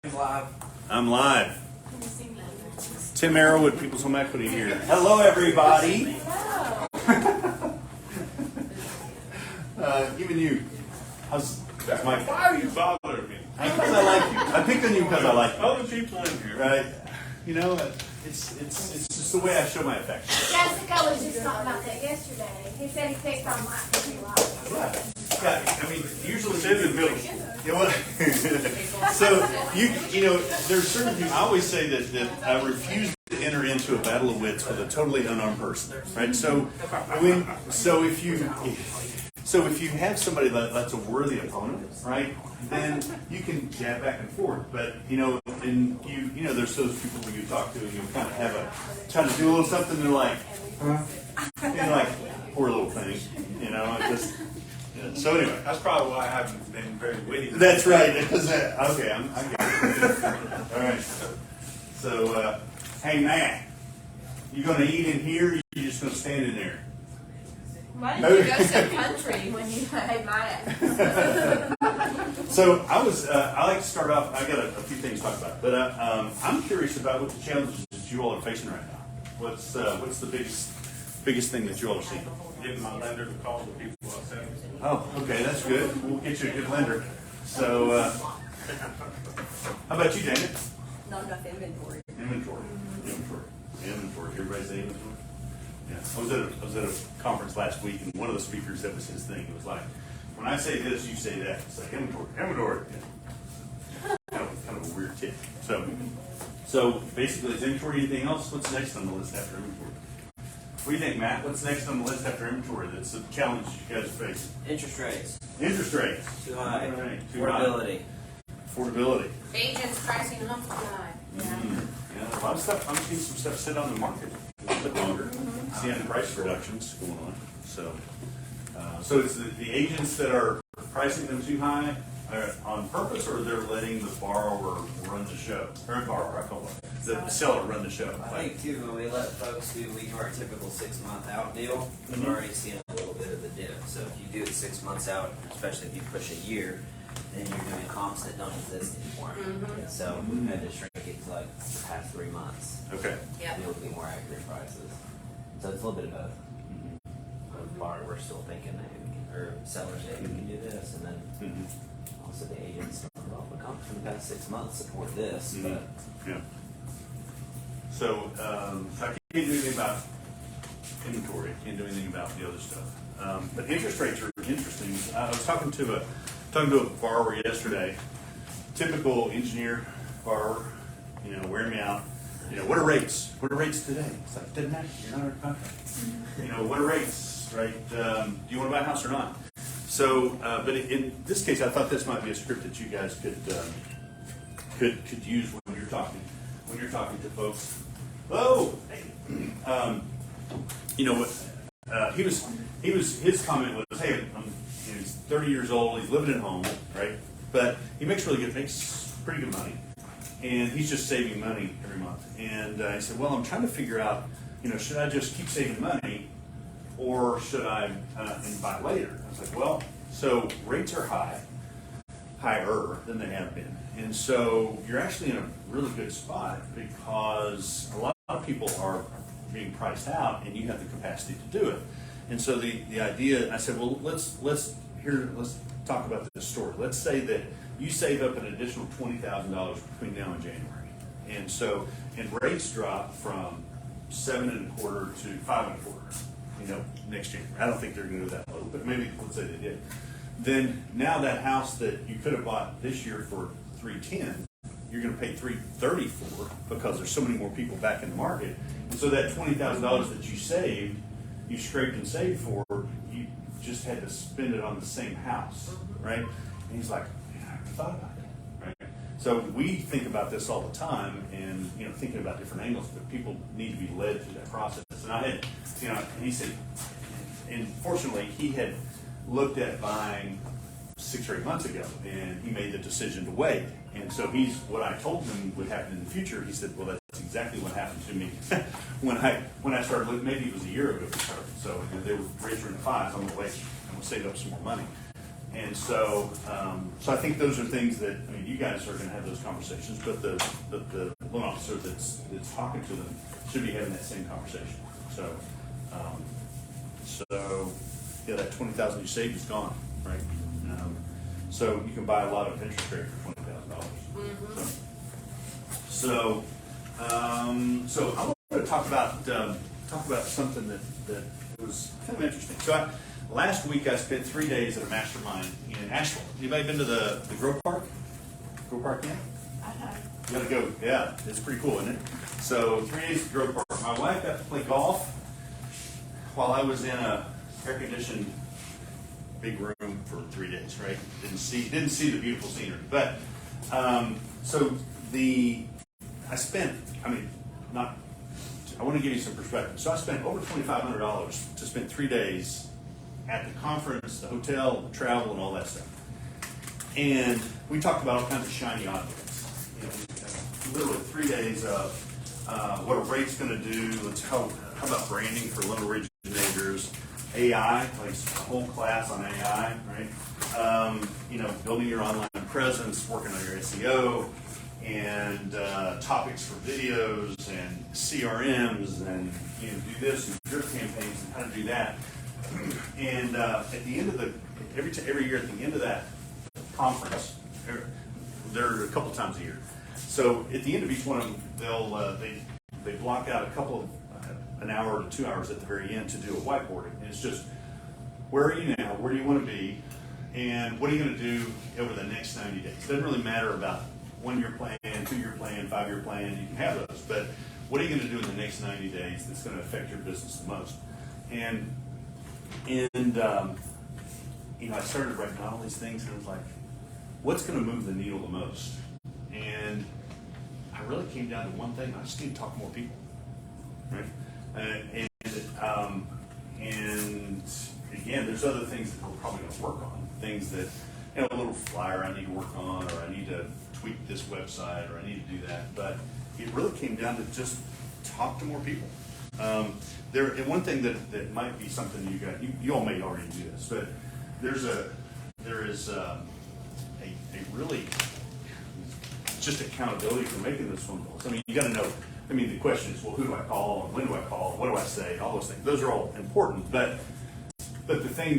Live. I'm live. Tim Arrowood, People's Home Equity here. Hello, everybody. Giving you. How's my? Why are you bothering me? Because I like you. I picked on you because I like you. Other people in here. Right? You know, it's just the way I show my affection. Jessica was just talking about that yesterday. He said he picked on my Yeah. Yeah. I mean, usually It's in the middle. Yeah, well, so you know, there's certain people. I always say that I refuse to enter into a battle of wits with a totally unarmed person, right? So if you have somebody that's a worthy opponent, right, then you can jab back and forth. But you know, there's those people who you talk to and you kind of have try to do a little something. And they're like, huh? And you're like, poor little thing, you know. So anyway, That's probably why I haven't been very witty. that's right. Because okay, I get it. All right. So, hey Matt, you going to eat in here? Or you just going to stand in there? Why didn't you go so country when you had mine? So I like to start off. I got a few things to talk about, but I'm curious about what the challenges that you all are facing right now. What's the biggest thing that you all are seeing? Getting my lender to call the people I sent. Oh, okay, that's good. We'll get you a good lender. So, how about you, Dana? Not enough inventory. Inventory. Everybody's inventory. Yeah. I was at a conference last week, and one of the speakers, that was his thing. It was like, when I say this, you say that. It's like inventory. Yeah. Kind of a weird tip. So basically, is inventory anything else? What's next on the list after inventory? What do you think, Matt? What's next on the list after inventory? That's a challenge you guys are facing. Interest rates. Interest rates. Too high. All right. Too Affordability. high. Affordability. Agents pricing them high. Yeah, a lot of stuff. I'm seeing some stuff sit on the market a little bit longer. Seeing price reductions going on. So it's the agents that are pricing them too high on purpose, or they're letting the borrower run the show. Or borrower, I call it. The seller run the show. I think too, when we let folks do our typical 6-month out deal, we've already seen a little bit of the dip. So if you do it 6 months out, especially if you push a year, then you're doing comps that don't exist anymore. So we've had to shrink it to like the past 3 months. Okay. Yep. To be able to be more accurate prices. So it's a little bit of both. We're still thinking that or sellers say we can do this, and then also the agents well, the comps from the past 6 months support this. But Yeah. So I can't do anything about inventory. I can't do anything about the other stuff. But interest rates are interesting. I was talking to a borrower yesterday. Typical engineer borrower, wearing me out. What are rates? What are rates today? It's like, doesn't matter. You're not under contract. What are rates, right? Do you want to buy a house or not? So, but in this case, I thought this might be a script that you guys could use when you're talking to folks. Oh, his comment was, hey, he's 30 years old, he's living at home, right? But he makes pretty good money, and he's just saving money every month. And he said, well, I'm trying to figure out, should I just keep saving money, or should I and buy later? I was like, well, so rates are higher than they have been. And so you're actually in a really good spot because a lot of people are being priced out, and you have the capacity to do it. And so the idea, I said, well, let's talk about this story. Let's say that you save up an additional $20,000 between now and January, and rates drop from 7.25% to 5.25%. Next January. I don't think they're going to go that low, but maybe let's say they did. Then now that house that you could have bought this year for $310,000, you're going to pay $330,000 for because there's so many more people back in the market. And so that $20,000 that you scraped and saved for, you just had to spend it on the same house, right? And he's like, man, I never thought about that, right? So we think about this all the time, and thinking about different angles, but people need to be led through that process. And I had, and he said, and fortunately, he had looked at buying 6 or 8 months ago, and he made the decision to wait. And so what I told him would happen in the future, he said, well, that's exactly what happened to me when I started looking. Maybe it was a year ago we started. So they were raised in the 5s. I'm going to wait. I'm going to save up some more money. And so, so I think those are things that, I mean, you guys are gonna have those conversations, but the loan officer that's talking to them should be having that same conversation. So, yeah, that 20,000 you saved is gone, right? So you can buy a lot of interest rate for $20,000. So I want to talk about something that was kind of interesting. So last week I spent 3 days at a mastermind in Asheville. Anybody been to the Grove Park? Grove Park yet? You gotta go. Yeah, it's pretty cool, isn't it? So 3 days at Grove Park. My wife got to play golf while I was in a air-conditioned big room for 3 days. Right? Didn't see the beautiful scenery, but I want to give you some perspective. So I spent over $2,500 to spend 3 days at the conference, the hotel, the travel, and all that stuff. And we talked about all kinds of shiny objects. You know, literally 3 days of what a rate's going to do. How about branding for loan originators? AI, like a whole class on AI, right? You know, building your online presence, working on your SEO, and topics for videos and CRMs, and you know, do this and drip campaigns and how to do that. And at the end of every year at the end of that conference, they're a couple times a year. So at the end of each one of them, they block out an hour to 2 hours at the very end to do a whiteboarding. And it's just, where are you now? Where do you want to be? And what are you going to do over the next 90 days? It doesn't really matter about 1 year plan, 2 year plan, 5 year plan. You can have those, but what are you going to do in the next 90 days that's going to affect your business the most? And you know, I started writing down all these things, and I was like, what's going to move the needle the most? And I really came down to one thing: I just need to talk to more people, right? And again, there's other things that we're probably going to work on. Things that, you know, a little flyer I need to work on, or I need to tweak this website, or I need to do that. But it really came down to just talk to more people. And one thing that might be something you all may already do this, but there is a really just accountability for making those phone calls. I mean, you got to know. I mean, the question is, well, who do I call, and when do I call, and what do I say, all those things. Those are all important, but the thing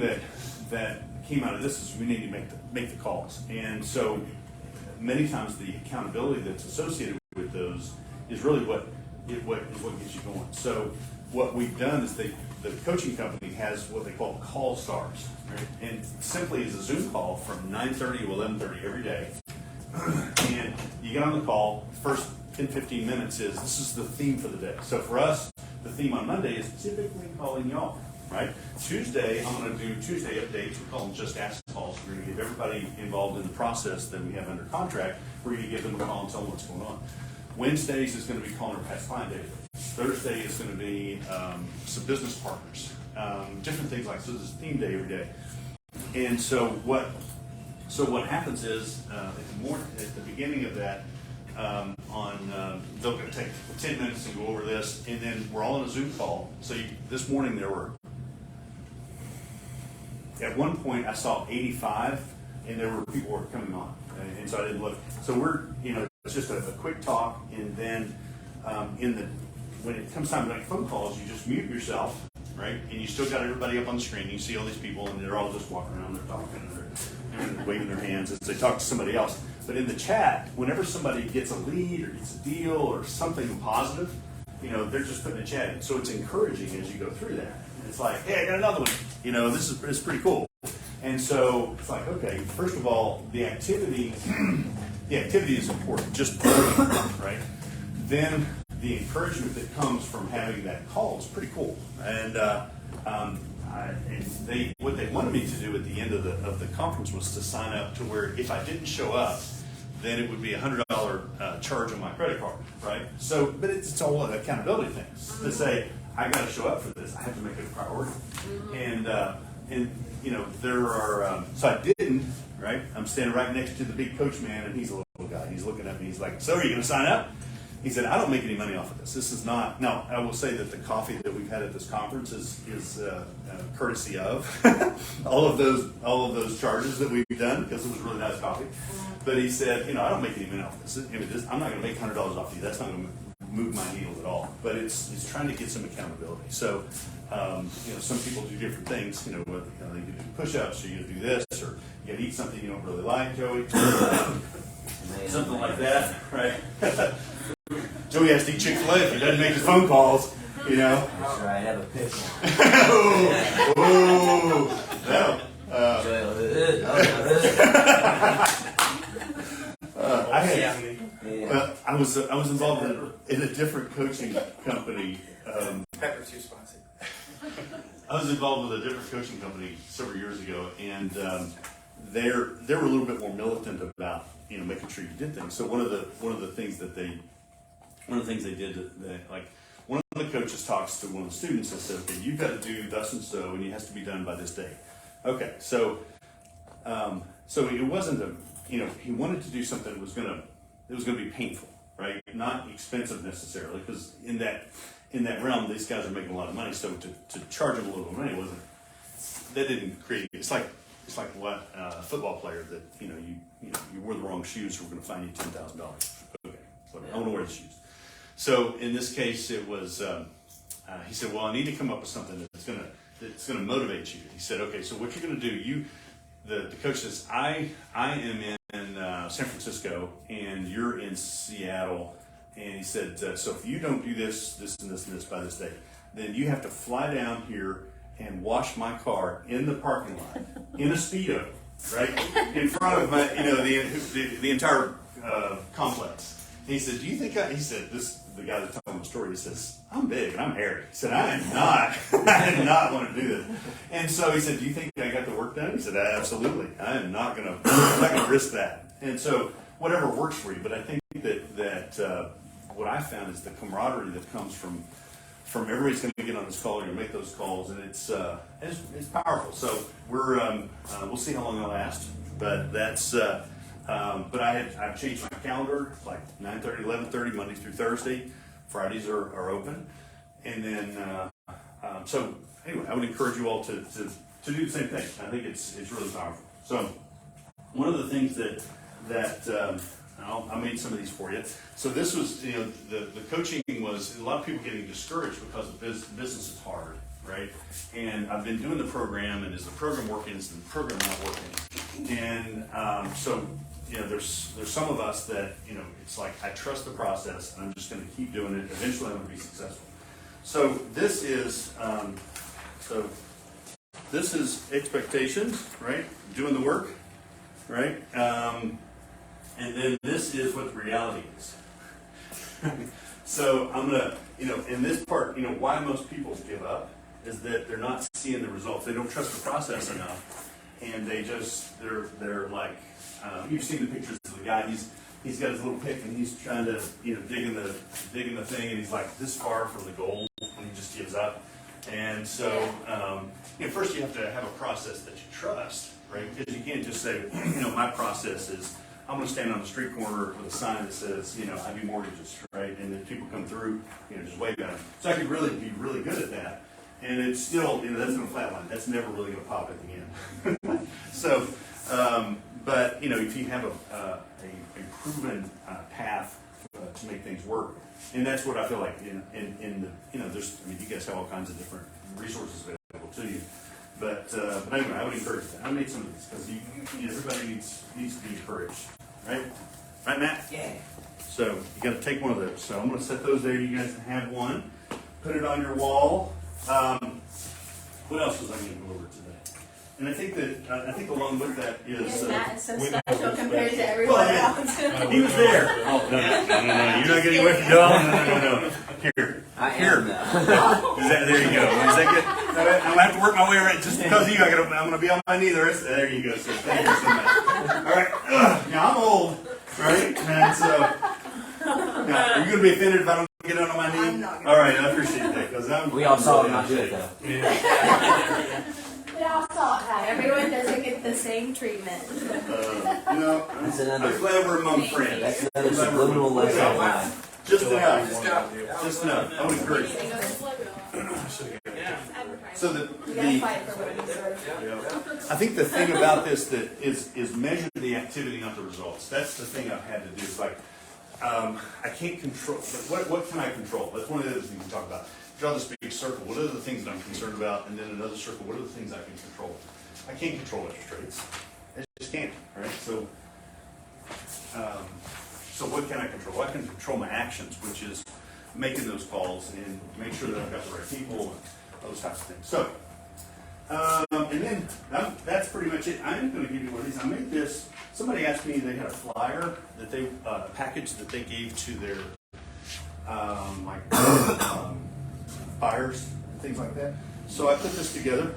that came out of this is we need to make the calls. And so many times the accountability that's associated with those is really what gets you going. So what we've done is the coaching company has what they call call stars, right? And simply is a Zoom call from 9:30 to 11:30 every day. And you get on the call, first 10-15 minutes this is the theme for the day. So for us, the theme on Monday is typically calling y'all, right? Tuesday, I'm going to do Tuesday updates. We call them just ask calls. We're going to give everybody involved in the process that we have under contract. We're going to give them a call and tell them what's going on. Wednesdays is going to be calling our past client database. Thursday is going to be some business partners, different things like so. This is theme day every day. And so what happens is at the beginning of that, they're going to take 10 minutes and go over this, and then we're all on a Zoom call. So this morning there were, at one point I saw 85, and there were people who were coming on, and so I didn't look. So it's just a quick talk, and then when it comes time to make phone calls, you just mute yourself, right? And you still got everybody up on the screen. You see all these people, and they're all just walking around, they're talking, and they're waving their hands as they talk to somebody else. But in the chat, whenever somebody gets a lead or gets a deal or something positive, they're just putting a chat in. So it's encouraging as you go through that. And it's like, hey, I got another one. This is pretty cool. And so it's like, okay, first of all, the activity is important, just right? Then the encouragement that comes from having that call is pretty cool. And what they wanted me to do at the end of the conference was to sign up to where if I didn't show up, then it would be $100 charge on my credit card, right? So, but it's all accountability things to say I got to show up for this. I have to make it a priority. And there are. So I didn't, right? I'm standing right next to the big coach man, and he's a little guy. He's looking at me. He's like, "So are you going to sign up?" He said, I don't make any money off of this. This is not. Now, I will say that the coffee that we've had at this conference is courtesy of all of those charges that we've done, because it was really nice coffee. But he said, I don't make any money off of this. I'm not going to make $100 off of you. That's not going to move my needle at all. But it's trying to get some accountability. So, some people do different things. They do push-ups, or you do this, or you eat something you don't really like, Joey. Something like that, right? Joey has to eat Chick-fil-A if he doesn't make his phone calls, That's right, have a pickle. No. I was involved in a different coaching company. Pepper too spicy. I was involved with a different coaching company several years ago, and they were a little bit more militant about making sure you did things. So one of the things they did, one of the coaches talks to one of the students and says, okay, you've got to do thus and so, and it has to be done by this day. Okay, so it wasn't he wanted to do something that was gonna be painful, right? Not expensive necessarily, because in that realm, these guys are making a lot of money. So to charge them a little money didn't create. It's like what a football player that you wore the wrong shoes, we're going to fine you $10,000. Okay, I want to wear the shoes. So in this case, it was. He said, "Well, I need to come up with something that's going to motivate you." He said, "Okay, so what you're going to do? The coach says, I am in San Francisco, and you're in Seattle." And he said, so if you don't do this, this, and this, and this by this day, then you have to fly down here and wash my car in the parking lot in a Speedo, right, in front of the entire complex. And he said, do you think he said, the guy that told him the story, he says, I'm big and I'm hairy. He said, I did not want to do this. And so he said, do you think I got the work done? He said, absolutely. I am not going to risk that. And so whatever works for you. But I think that what I found is the camaraderie that comes from everybody's going to get on this call, you're going to make those calls, and it's powerful. So we'll see how long it'll last. But that's but I've changed my calendar, like 9:30, 11:30, Monday through Thursday. Fridays are open, and then so anyway, I would encourage you all to do the same thing. I think it's really powerful. So one of the things that I made some of these for you. So this was, the coaching was a lot of people getting discouraged because the business is hard, right? And I've been doing the program, and is the program working? Is the program not working? And so there's some of us that it's like, I trust the process, and I'm just going to keep doing it. Eventually, I'm going to be successful. So this is expectations, right? Doing the work, right? And then this is what the reality is. So I'm gonna, in this part, why most people give up is that they're not seeing the results. They don't trust the process enough, and they're like, you've seen the pictures of the guy. He's got his little pick, and he's trying to, digging the thing, and he's like this far from the goal, and he just gives up. And so, first you have to have a process that you trust, right? Because you can't just say, my process is, I'm going to stand on the street corner with a sign that says, I do mortgages, right? And then people come through, just wave at them. So I could really be really good at that. And it's still, that's going to flatline. That's never really going to pop at the end. So, but, if you have a proven path to make things work, and that's what I feel like in the, there's, you guys have all kinds of different resources available to you. But anyway, I would encourage that. I made some of these because everybody needs to be encouraged, right? Right, Matt? Yeah. So you got to take one of those. So I'm going to set those there. You guys can have one. Put it on your wall. What else was I going to go over today? And I think along with that is Matt is so special compared to everyone else. he was there. Oh no! You're not getting away from no. Here. Here. Is that there? You go. Is that good? I'm gonna have to work my way around. Just because of you, I'm gonna be on my knee the rest. There you go. So thank you so much. All right. Now I'm old, right? And so, now, are you gonna be offended if I don't get on my knee? I'm not gonna. All right. I appreciate that because We all saw it not do it though. Yeah. We all saw it happen. Everyone doesn't get the same treatment. That's another. I'm glad we're among friends. That's another subliminal lesson in life. Just enough. Just got you. Just enough. I would agree. So You gotta fight for what you deserve. I think the thing about this that is measure the activity, not the results. That's the thing I've had to do. It's like I can't control. What can I control? That's one of the other things we talk about. Draw this big circle. What are the things that I'm concerned about? And then another circle. What are the things I can control? I can't control interest rates. I just can't. Right. So what can I control? I can control my actions, which is making those calls and make sure that I've got the right people and those types of things. So, and then that's pretty much it. I'm going to give you one of these. I made this. Somebody asked me, they had a flyer that they, a package that they gave to their buyers and things like that. So I put this together,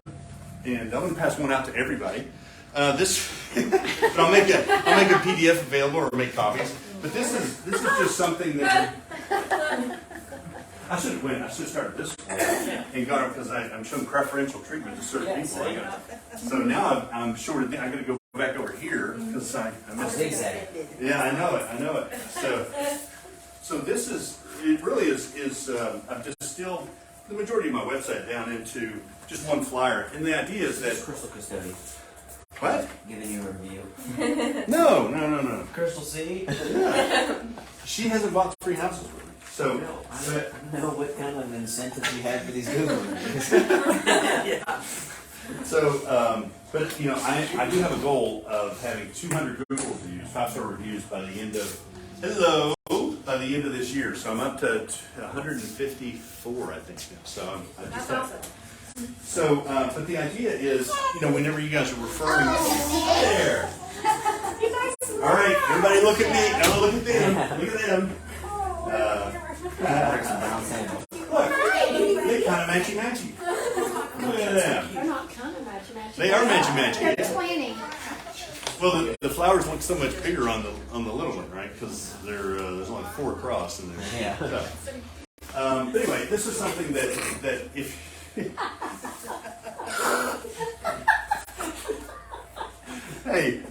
and I'm going to pass one out to everybody. But I'll make a PDF available or make copies. But this is just something that I should have went. I should have started this one and got it because I'm showing preferential treatment to certain people. So now I'm short. I got to go back over here because I missed it. Zigzag. Yeah, I know it. So this is it. Really is. I've distilled the majority of my website down into just one flyer, and the idea is that Crystal Custodian what? giving you a review. No. Crystal C. She hasn't bought 3 houses with me. So, I don't know what kind of incentives you had for these Google reviews. so, but you know, I do have a goal of having 200 Google reviews, 5-star reviews by the end of this year. So I'm up to 154, I think. So I just have. So, but the idea is, you know, whenever you guys are referring there. All right, everybody, look at me. Oh, look at them. Look at them. Look, they kind of matchy-matchy. Look at them. They're not kind of matchy-matchy. They are matchy-matchy. They're twinning. Well, the flowers look so much bigger on the little one, right? Because there's only 4 across in there. Yeah. So, but anyway, this is something that if hey,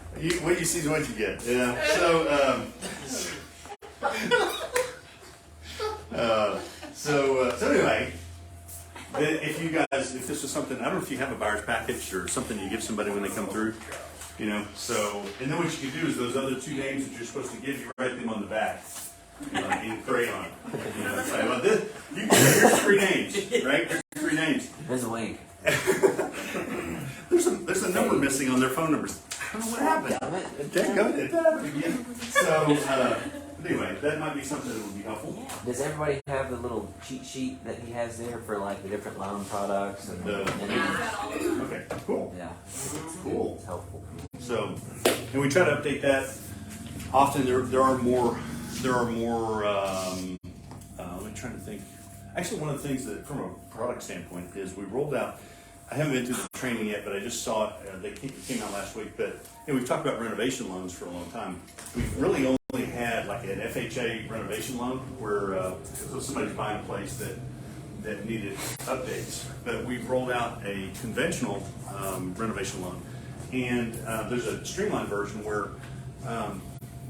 what you see is what you get. Yeah. So anyway, if this is something, I don't know if you have a buyer's package or something you give somebody when they come through, you know. So, and then what you can do is those other 2 names that you're supposed to give, you write them on the back, you know, in crayon. You know, say, well, here's 3 names, right? Here's 3 names. There's a link. There's a number missing on their phone numbers. I don't know what happened. Did that happen again? So, anyway, that might be something that would be helpful. Does everybody have the little cheat sheet that he has there for like the different loan products? And Okay, cool. yeah, Cool. it's helpful. So, and we try to update that. Often there are more. Let me try to think. Actually, one of the things that, from a product standpoint, is we rolled out. I haven't been through the training yet, but I just saw it. They came out last week. But we've talked about renovation loans for a long time. We've really only had like an FHA renovation loan where so somebody's buying a place that needed updates. But we've rolled out a conventional renovation loan, and there's a streamlined version where.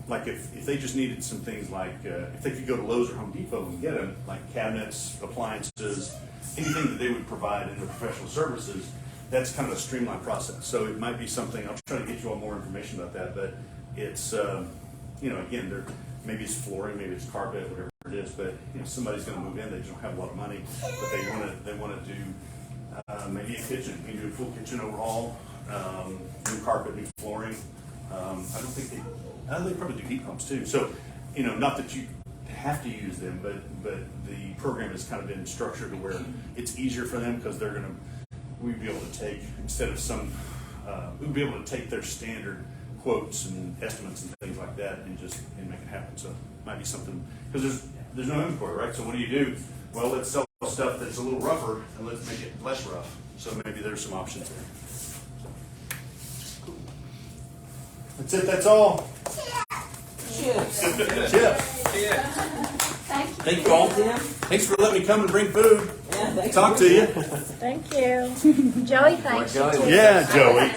Like if they just needed some things like if they could go to Lowe's or Home Depot and get them, like cabinets, appliances, anything that they would provide in their professional services, that's kind of a streamlined process. So it might be something, I'll try to get you all more information about that, but it's, you know, again, maybe it's flooring, maybe it's carpet, whatever it is, but you know, somebody's going to move in, they just don't have a lot of money, but they want to do maybe a kitchen, you can do a full kitchen overhaul, new carpet, new flooring. They probably do heat pumps too. So, you know, not that you have to use them, but the program has kind of been structured to where it's easier for them because we'd be able to take, instead of we'd be able to take their standard quotes and estimates and things like that and make it happen. So it might be something, because there's no inventory, right? So what do? Well, let's sell stuff that's a little rougher and let's make it less rough. So maybe there's some options there. That's it. That's all. Chips. Chips. Thank you all, Tim. Thanks for letting me come and bring food. Yeah, thanks. Talk to you. Thank you. Joey, thanks you Joey. too. Yeah, Joey.